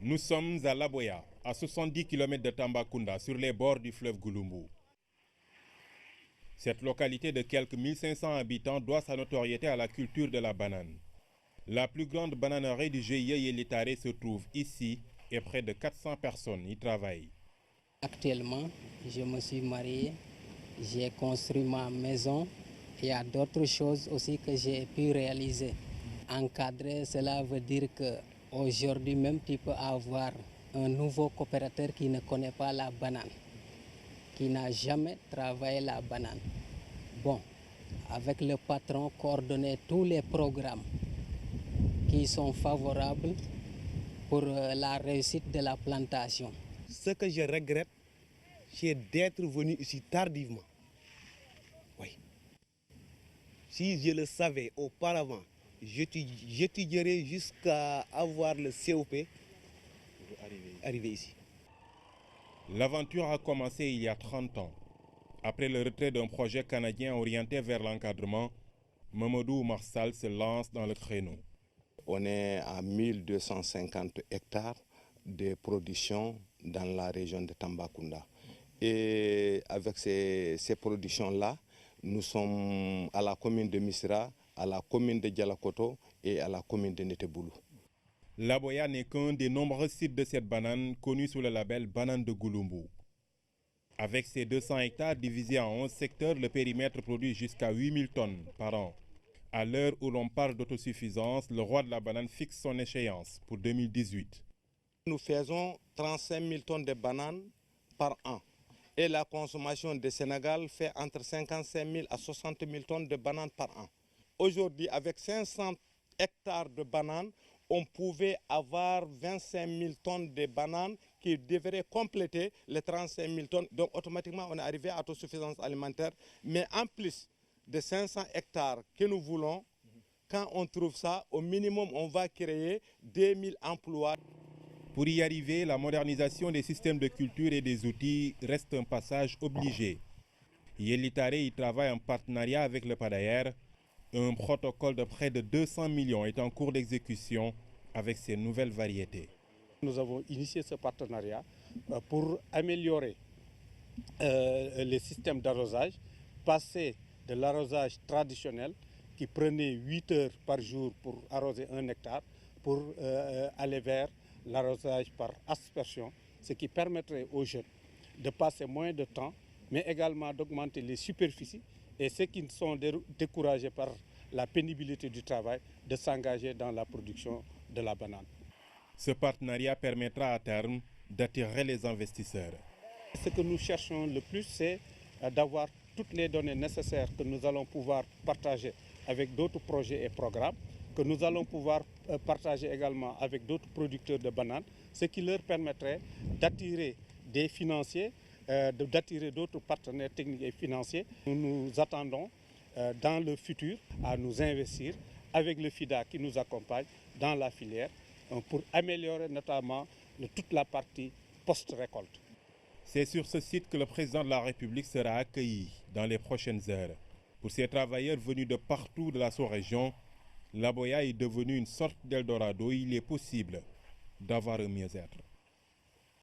Nous sommes à Laboya, à 70 km de Tambacounda, sur les bords du fleuve Gouloumbou. Cette localité de quelques 1500 habitants doit sa notoriété à la culture de la banane. La plus grande bananerie du GIE Yelitare se trouve ici et près de 400 personnes y travaillent. Actuellement, je me suis marié, j'ai construit ma maison. Il y a d'autres choses aussi que j'ai pu réaliser. Encadrer, cela veut dire qu'aujourd'hui même, tu peux avoir un nouveau coopérateur qui ne connaît pas la banane, qui n'a jamais travaillé la banane. Bon, avec le patron, coordonner tous les programmes qui sont favorables pour la réussite de la plantation. Ce que je regrette, c'est d'être venu ici tardivement. Oui. Si je le savais auparavant, j'étudierais jusqu'à avoir le COP pour arriver ici. L'aventure a commencé il y a 30 ans. Après le retrait d'un projet canadien orienté vers l'encadrement, Mamadou Marsal se lance dans le créneau. On est à 1250 hectares de production dans la région de Tambacounda. Et avec ces productions-là, nous sommes à la commune de Missira, à la commune de Dialakoto et à la commune de Neteboulou. Laboya n'est qu'un des nombreux sites de cette banane connue sous le label banane de Gouloumbou. Avec ses 200 hectares divisés en 11 secteurs, le périmètre produit jusqu'à 8000 tonnes par an. À l'heure où l'on parle d'autosuffisance, le roi de la banane fixe son échéance pour 2018. Nous faisons 35 000 tonnes de bananes par an. Et la consommation du Sénégal fait entre 55 000 à 60 000 tonnes de bananes par an. Aujourd'hui, avec 500 hectares de bananes, on pouvait avoir 25 000 tonnes de bananes qui devraient compléter les 35 000 tonnes. Donc automatiquement, on est arrivé à l'autosuffisance alimentaire. Mais en plus de 500 hectares que nous voulons, quand on trouve ça, au minimum, on va créer 2000 emplois. Pour y arriver, la modernisation des systèmes de culture et des outils reste un passage obligé. Yelitare y travaille en partenariat avec le PADAER. Un protocole de près de 200 millions est en cours d'exécution avec ces nouvelles variétés. Nous avons initié ce partenariat pour améliorer les systèmes d'arrosage, passer de l'arrosage traditionnel qui prenait 8 heures par jour pour arroser 1 hectare, pour aller vers l'arrosage par aspersion, ce qui permettrait aux jeunes de passer moins de temps, mais également d'augmenter les superficies et ceux qui sont découragés par la pénibilité du travail de s'engager dans la production de la banane. Ce partenariat permettra à terme d'attirer les investisseurs. Ce que nous cherchons le plus, c'est d'avoir toutes les données nécessaires que nous allons pouvoir partager avec d'autres projets et programmes, que nous allons pouvoir partager également avec d'autres producteurs de bananes, ce qui leur permettrait d'attirer des financiers, d'attirer d'autres partenaires techniques et financiers. Nous nous attendons dans le futur à nous investir avec le FIDA qui nous accompagne dans la filière pour améliorer notamment toute la partie post-récolte. C'est sur ce site que le président de la République sera accueilli dans les prochaines heures. Pour ces travailleurs venus de partout de la sous-région, Laboya est devenu une sorte d'Eldorado. Il est possible d'avoir un mieux-être.